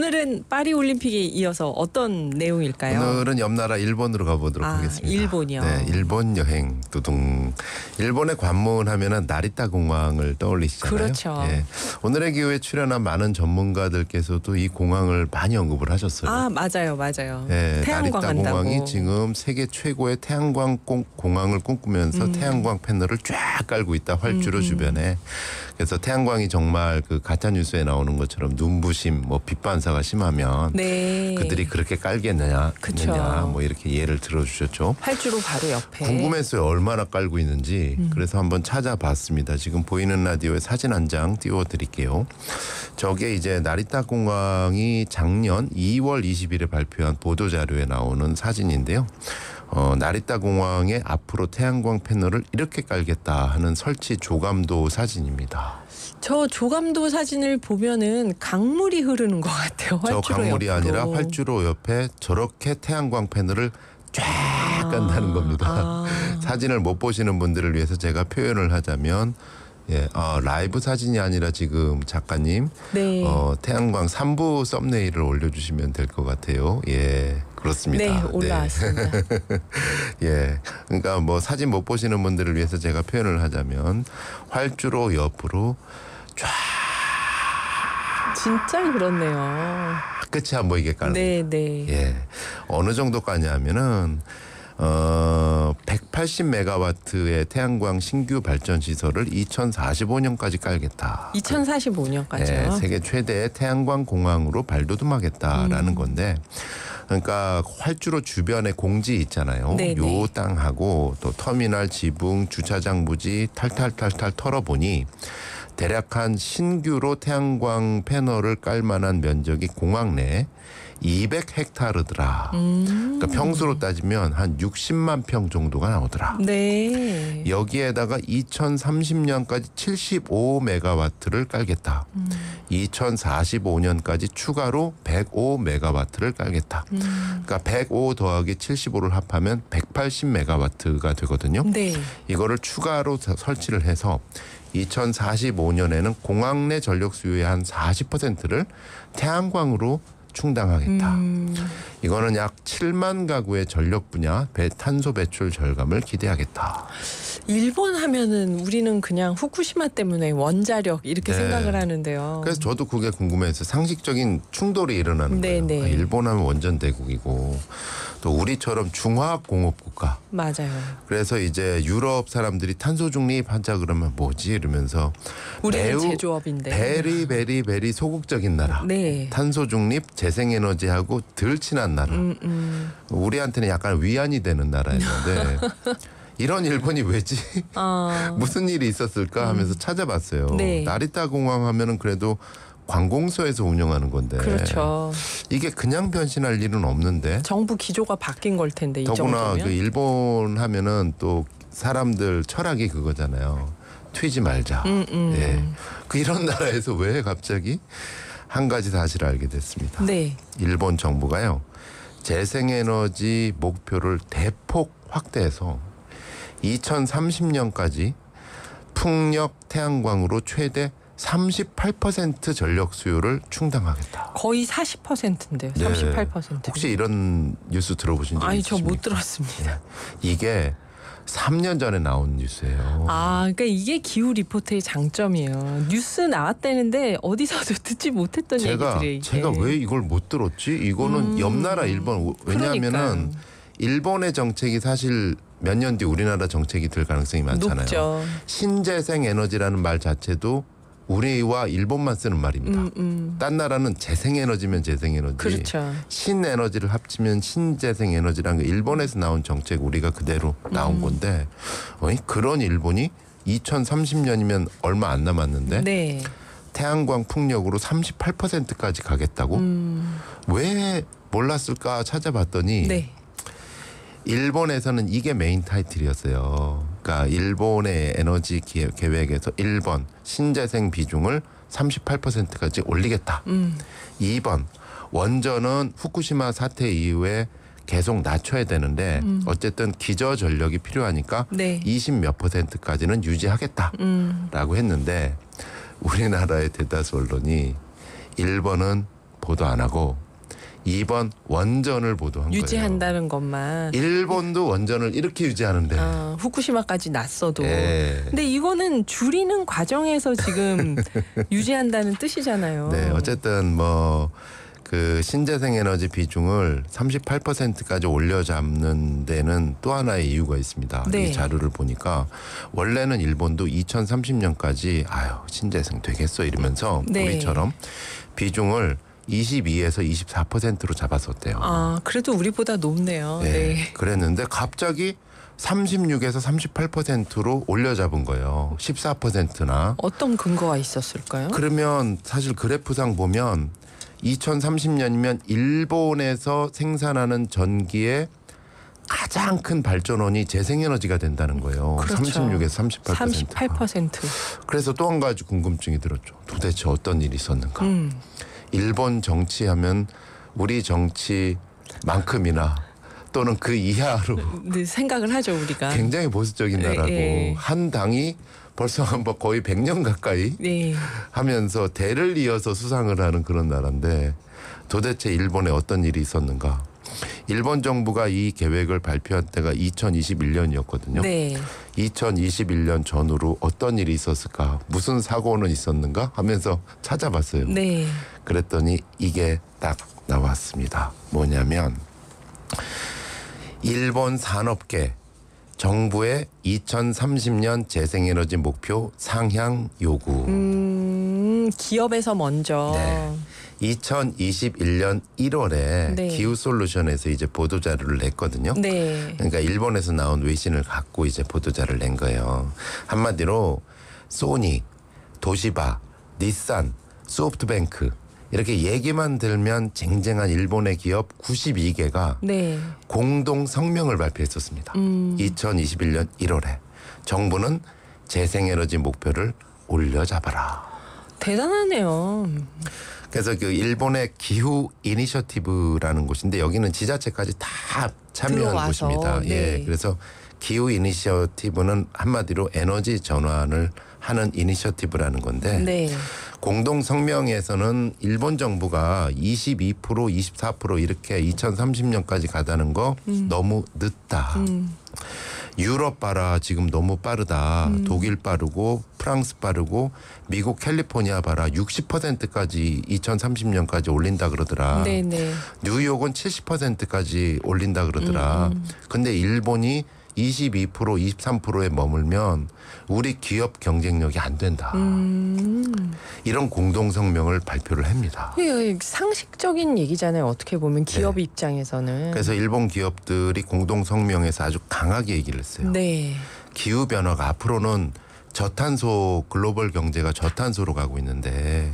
오늘은 파리 올림픽에 이어서 어떤 내용일까요? 오늘은 옆 나라 일본으로 가보도록 하겠습니다. 일본이요. 네, 일본 여행 두둥. 일본의 관문 하면은 나리타 공항을 떠올리시잖아요. 그렇죠. 네, 오늘의 기후에 출연한 많은 전문가들께서도 이 공항을 많이 언급을 하셨어요. 맞아요. 네, 태양광 나리타 한다고. 공항이 지금 세계 최고의 태양광 공항을 꿈꾸면서 태양광 패널을 쫙 깔고 있다. 활주로 주변에. 그래서 태양광이 정말 그 가짜 뉴스에 나오는 것처럼 눈부심, 뭐 빛반사가 심하면 네. 그들이 그렇게 깔겠느냐, 뭐 이렇게 예를 들어주셨죠. 활주로 바로 옆에. 궁금했어요. 얼마나 깔고 있는지. 그래서 한번 찾아봤습니다. 지금 보이는 라디오에 사진 한 장 띄워드릴게요. 저게 이제 나리타 공항이 작년 2월 20일에 발표한 보도자료에 나오는 사진인데요. 나리타 공항에 앞으로 태양광 패널을 이렇게 깔겠다 하는 설치 조감도 사진입니다. 저 조감도 사진을 보면은 강물이 흐르는 것 같아요. 활주로 저 강물이 옆으로. 아니라 활주로 옆에 저렇게 태양광 패널을 쫙 깐다는 겁니다. 사진을 못 보시는 분들을 위해서 제가 표현을 하자면 라이브 사진이 아니라 지금 작가님 네. 태양광 3부 썸네일을 올려주시면 될 것 같아요. 예, 그렇습니다. 네, 올라왔습니다. 예, 그러니까 뭐 사진 못 보시는 분들을 위해서 제가 표현을 하자면 활주로 옆으로 쫙 진짜 그렇네요. 끝이 안 보이게 까는 네. 예, 어느 정도 까냐면은 180메가와트의 태양광 신규 발전 시설을 2045년까지 깔겠다. 2045년까지요? 네, 세계 최대의 태양광 공항으로 발돋움하겠다라는 건데, 그러니까 활주로 주변에 공지 있잖아요. 요 땅하고 또 터미널, 지붕, 주차장 부지 탈탈 털어보니 대략 한 신규로 태양광 패널을 깔 만한 면적이 공항 내 200헥타르더라. 그러니까 평수로 따지면 한 60만 평 정도가 나오더라. 네. 여기에다가 2030년까지 75메가와트를 깔겠다. 2045년까지 추가로 105메가와트를 깔겠다. 그러니까 105 더하기 75를 합하면 180메가와트가 되거든요. 네. 이거를 추가로 설치를 해서 2045년에는 공항 내 전력 수요의 한 40%를 태양광으로 충당하겠다. 이거는 약 7만 가구의 전력 분야 탄소 배출 절감을 기대하겠다. 일본 하면은 우리는 그냥 후쿠시마 때문에 원자력 이렇게 생각을 하는데요. 그래서 저도 그게 궁금해서 상식적인 충돌이 일어나는 거예요. 일본 하면 원전 대국이고 또 우리처럼 중화학 공업 국가. 맞아요. 그래서 이제 유럽 사람들이 탄소 중립하자 그러면 뭐지 이러면서 우리는 매우 제조업인데 베리 소극적인 나라. 네. 탄소 중립, 재생에너지하고 덜 친한 나라. 우리한테는 약간 위안이 되는 나라였는데 이런 일본이 왜지? 무슨 일이 있었을까 하면서 찾아봤어요. 나리타 공항 하면은 그래도 관공서에서 운영하는 건데. 그렇죠. 이게 그냥 변신할 일은 없는데. 정부 기조가 바뀐 걸 텐데 이 더구나 정도면. 그 일본 하면은 또 사람들 철학이 그거잖아요. 튀지 말자. 예. 그 이런 나라에서 왜 갑자기 한 가지 사실을 알게 됐습니다. 네. 일본 정부가요. 재생에너지 목표를 대폭 확대해서 2030년까지 풍력 태양광으로 최대 38% 전력 수요를 충당하겠다. 거의 40%인데요. 38%. 혹시 이런 뉴스 들어보신 적 있으십니까? 저 못 들었습니다. 이게 3년 전에 나온 뉴스예요. 그러니까 이게 기후 리포트의 장점이에요. 뉴스 나왔다는데 어디서도 듣지 못했던 얘기들이에요. 이게. 제가 왜 이걸 못 들었지? 이거는 옆 나라 일본. 왜냐하면은 일본의 정책이 사실 몇 년 뒤 우리나라 정책이 될 가능성이 많잖아요. 높죠. 신재생 에너지라는 말 자체도 우리와 일본만 쓰는 말입니다. 딴 나라는 재생에너지면 재생에너지, 그렇죠. 신에너지를 합치면 신재생에너지라는 거 일본에서 나온 정책 우리가 그대로 나온 건데 그런 일본이 2030년이면 얼마 안 남았는데 태양광 풍력으로 38%까지 가겠다고? 왜 몰랐을까 찾아봤더니 일본에서는 이게 메인 타이틀이었어요. 그러니까 일본의 에너지 계획에서 1번 신재생 비중을 38%까지 올리겠다. 2번 원전은 후쿠시마 사태 이후에 계속 낮춰야 되는데 어쨌든 기저 전력이 필요하니까 20몇 %까지는 유지하겠다라고 했는데 우리나라의 대다수 언론이 1번은 보도 안 하고 2번 원전을 보도한 거예요. 유지한다는 것만. 일본도 원전을 이렇게 유지하는데. 후쿠시마까지 났어도. 네. 근데 이거는 줄이는 과정에서 지금 유지한다는 뜻이잖아요. 네, 어쨌든 그 신재생 에너지 비중을 38%까지 올려잡는 데는 또 하나의 이유가 있습니다. 네. 이 자료를 보니까 원래는 일본도 2030년까지 신재생 되겠어 이러면서 네. 우리처럼 비중을 22에서 24%로 잡았었대요. 그래도 우리보다 높네요. 네. 네. 그랬는데 갑자기 36에서 38%로 올려잡은 거예요. 14%나. 어떤 근거가 있었을까요? 그러면 사실 그래프상 보면 2030년이면 일본에서 생산하는 전기의 가장 큰 발전원이 재생에너지가 된다는 거예요. 그렇죠. 36에서 38%가. 38%. 그래서 또 한 가지 궁금증이 들었죠. 도대체 어떤 일이 있었는가. 일본 정치하면 우리 정치만큼이나 또는 그 이하로 네, 생각을 하죠 우리가. 굉장히 보수적인 나라고 네. 한 당이 벌써 거의 100년 가까이 네. 하면서 대를 이어서 수상을 하는 그런 나라인데 도대체 일본에 어떤 일이 있었는가. 일본 정부가 이 계획을 발표한 때가 2021년이었거든요. 네. 2021년 전후로 어떤 일이 있었을까, 무슨 사고는 있었는가 하면서 찾아봤어요. 네. 그랬더니 이게 딱 나왔습니다. 뭐냐면 일본 산업계 정부의 2030년 재생에너지 목표 상향 요구. 기업에서 먼저. 네. 2021년 1월에 네. 기후솔루션에서 이제 보도자료를 냈거든요. 네. 그러니까 일본에서 나온 외신을 갖고 이제 보도자료를 낸 거예요. 한마디로 소니, 도시바, 닛산, 소프트뱅크 이렇게 얘기만 들면 쟁쟁한 일본의 기업 92개가 네. 공동 성명을 발표했었습니다. 2021년 1월에 정부는 재생에너지 목표를 올려잡아라. 대단하네요. 그래서 그 일본의 기후 이니셔티브라는 곳인데 여기는 지자체까지 다 참여한 들어와서, 곳입니다. 네. 예, 그래서 기후 이니셔티브는 한마디로 에너지 전환을 하는 이니셔티브라는 건데 네. 공동 성명에서는 일본 정부가 22%, 24% 이렇게 2030년까지 가다는 거 너무 늦다. 유럽 봐라 지금 너무 빠르다. 독일 빠르고 프랑스 빠르고 미국 캘리포니아 봐라 60%까지 2030년까지 올린다 그러더라. 네네. 뉴욕은 70%까지 올린다 그러더라. 근데 일본이 22%, 23%에 머물면 우리 기업 경쟁력이 안 된다. 이런 공동성명을 발표를 합니다. 이게 상식적인 얘기잖아요. 어떻게 보면 기업 네. 입장에서는. 그래서 일본 기업들이 공동성명에서 아주 강하게 얘기를 했어요. 네. 기후변화가 앞으로는 저탄소 글로벌 경제가 저탄소로 가고 있는데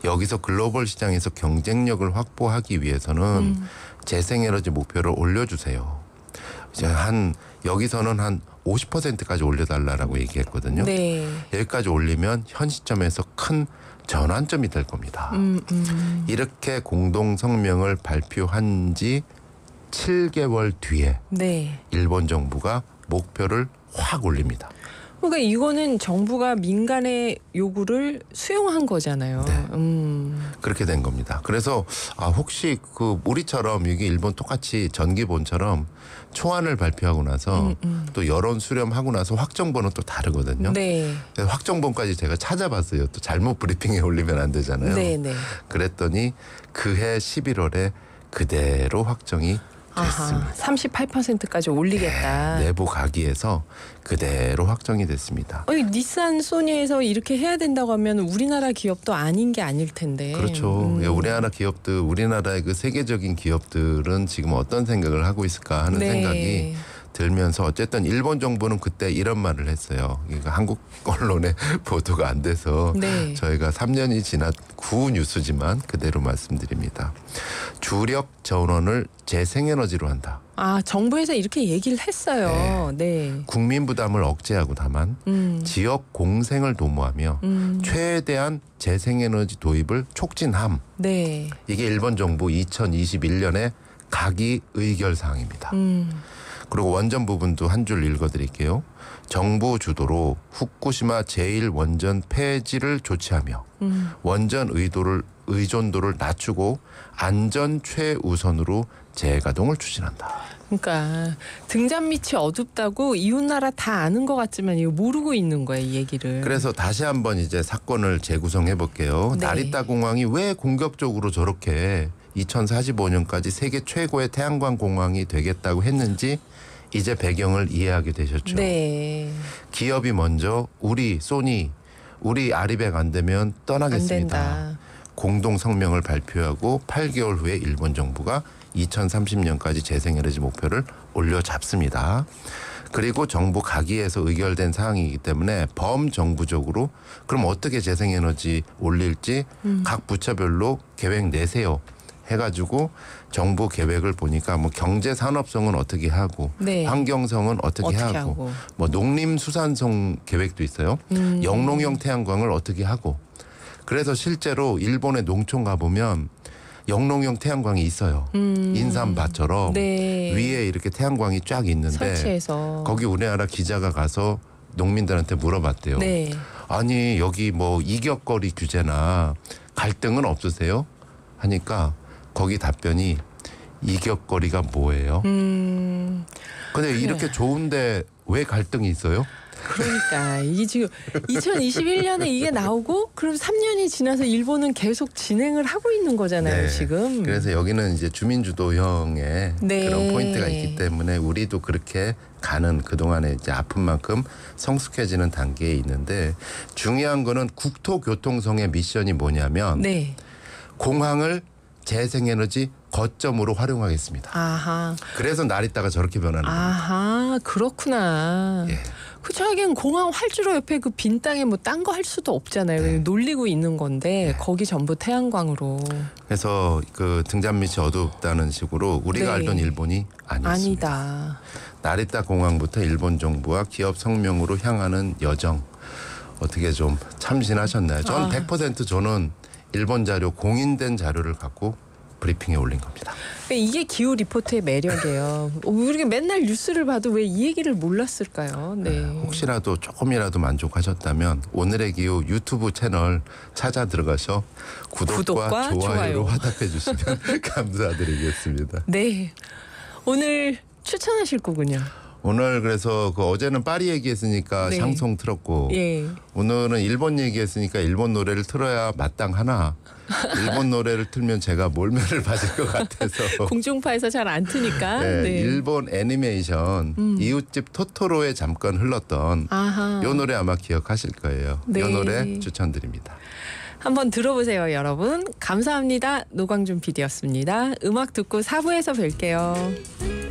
여기서 글로벌 시장에서 경쟁력을 확보하기 위해서는 재생에너지 목표를 올려주세요. 이제 여기서는 한 50%까지 올려달라고 얘기했거든요. 네. 여기까지 올리면 현 시점에서 큰 전환점이 될 겁니다. 이렇게 공동성명을 발표한 지 7개월 뒤에 네. 일본 정부가 목표를 확 올립니다. 그러니까 이거는 정부가 민간의 요구를 수용한 거잖아요. 네. 그렇게 된 겁니다. 그래서 혹시 그 우리처럼 이게 일본 똑같이 전기본처럼 초안을 발표하고 나서 또 여론 수렴하고 나서 확정본은 또 다르거든요. 네. 그래서 확정본까지 제가 찾아봤어요. 또 잘못 브리핑에 올리면 안 되잖아요. 네네. 그랬더니 그해 11월에 그대로 확정이 됐습니다. 38%까지 올리겠다. 네, 내부 가기에서 그대로 확정이 됐습니다. 닛산, 소니에서 이렇게 해야 된다고 하면 우리나라 기업도 아닌 게 아닐 텐데. 그렇죠. 우리나라 기업들, 우리나라의 그 세계적인 기업들은 지금 어떤 생각을 하고 있을까 하는 네. 생각이 들면서 어쨌든 일본 정부는 그때 이런 말을 했어요. 그러니까 한국 언론에 보도가 안 돼서 네. 저희가 3년이 지난 구 뉴스지만 그대로 말씀드립니다. 주력 전원을 재생에너지로 한다. 정부에서 이렇게 얘기를 했어요. 네. 국민 부담을 억제하고 다만 지역 공생을 도모하며 최대한 재생에너지 도입을 촉진함. 네. 이게 일본 정부 2021년에 가기 의결 사항입니다. 그리고 원전 부분도 한 줄 읽어드릴게요. 정부 주도로 후쿠시마 제1원전 폐지를 조치하며 원전 의도를 의존도를 낮추고 안전 최우선으로 재가동을 추진한다. 그러니까 등잔 밑이 어둡다고 이웃나라 다 아는 것 같지만 이거 모르고 있는 거예요, 이 얘기를. 그래서 다시 한번 이제 사건을 재구성해 볼게요. 네. 나리타 공항이 왜 공격적으로 저렇게 2045년까지 세계 최고의 태양광 공항이 되겠다고 했는지 이제 배경을 이해하게 되셨죠. 네. 기업이 먼저 우리 소니, 우리 아리백 안 되면 떠나겠습니다. 안 된다. 공동 성명을 발표하고 8개월 후에 일본 정부가 2030년까지 재생에너지 목표를 올려잡습니다. 그리고 정부 가기에서 의결된 사항이기 때문에 범정부적으로 그럼 어떻게 재생에너지 올릴지 각 부처별로 계획 내세요 해가지고 정부 계획을 보니까 뭐 경제산업성은 어떻게 하고 네. 환경성은 어떻게 하고 하고. 뭐 농림수산성 계획도 있어요. 영농형 태양광을 어떻게 하고 그래서 실제로 일본의 농촌 가보면 영농형 태양광이 있어요. 인삼밭처럼 네. 위에 이렇게 태양광이 쫙 있는데 설치해서. 거기 우리나라 기자가 가서 농민들한테 물어봤대요. 네. 아니 여기 뭐 이격거리 규제나 갈등은 없으세요? 하니까 거기 답변이 이격거리가 뭐예요? 근데 이렇게 좋은데 왜 갈등이 있어요? 그러니까 이게 지금 2021년에 이게 나오고 그럼 3년이 지나서 일본은 계속 진행을 하고 있는 거잖아요, 네. 지금. 그래서 여기는 이제 주민주도형의 네. 그런 포인트가 있기 때문에 우리도 그렇게 가는 그동안에 이제 아픈 만큼 성숙해지는 단계에 있는데 중요한 거는 국토교통성의 미션이 뭐냐면 네. 공항을 재생에너지 거점으로 활용하겠습니다. 아하. 그래서 나리타가 저렇게 변하는 겁니다. 아하, 그렇구나. 예. 그쵸, 하긴 공항 활주로 옆에 그 빈 땅에 뭐 딴 거 할 수도 없잖아요. 네. 놀리고 있는 건데 거기 전부 태양광으로. 그래서 그 등잔 밑이 어둡다는 식으로 우리가 네. 알던 일본이 아니었습니다. 아니다. 나리타 공항부터 일본 정부와 기업 성명으로 향하는 여정 어떻게 좀 참신하셨나요? 전 100% 저는 일본 자료 공인된 자료를 갖고 브리핑에 올린 겁니다. 이게 기후 리포트의 매력이에요. 우리가 맨날 뉴스를 봐도 왜 이 얘기를 몰랐을까요? 네. 혹시라도 조금이라도 만족하셨다면 오늘의 기후 유튜브 채널 찾아 들어가서 구독과 좋아요로 화답해 주시면 감사드리겠습니다. 네. 오늘 추천하실 거군요. 오늘 그래서 그 어제는 파리 얘기했으니까 네. 샹송 틀었고 예. 오늘은 일본 얘기했으니까 일본 노래를 틀어야 마땅하나 일본 노래를 틀면 제가 몰매를 맞을 것 같아서 공중파에서 잘 안 트니까. 네, 네. 일본 애니메이션 이웃집 토토로에 잠깐 흘렀던 아하. 이 노래 아마 기억하실 거예요. 네. 이 노래 추천드립니다. 한번 들어보세요, 여러분. 감사합니다. 노광준 PD였습니다. 음악 듣고 4부에서 뵐게요.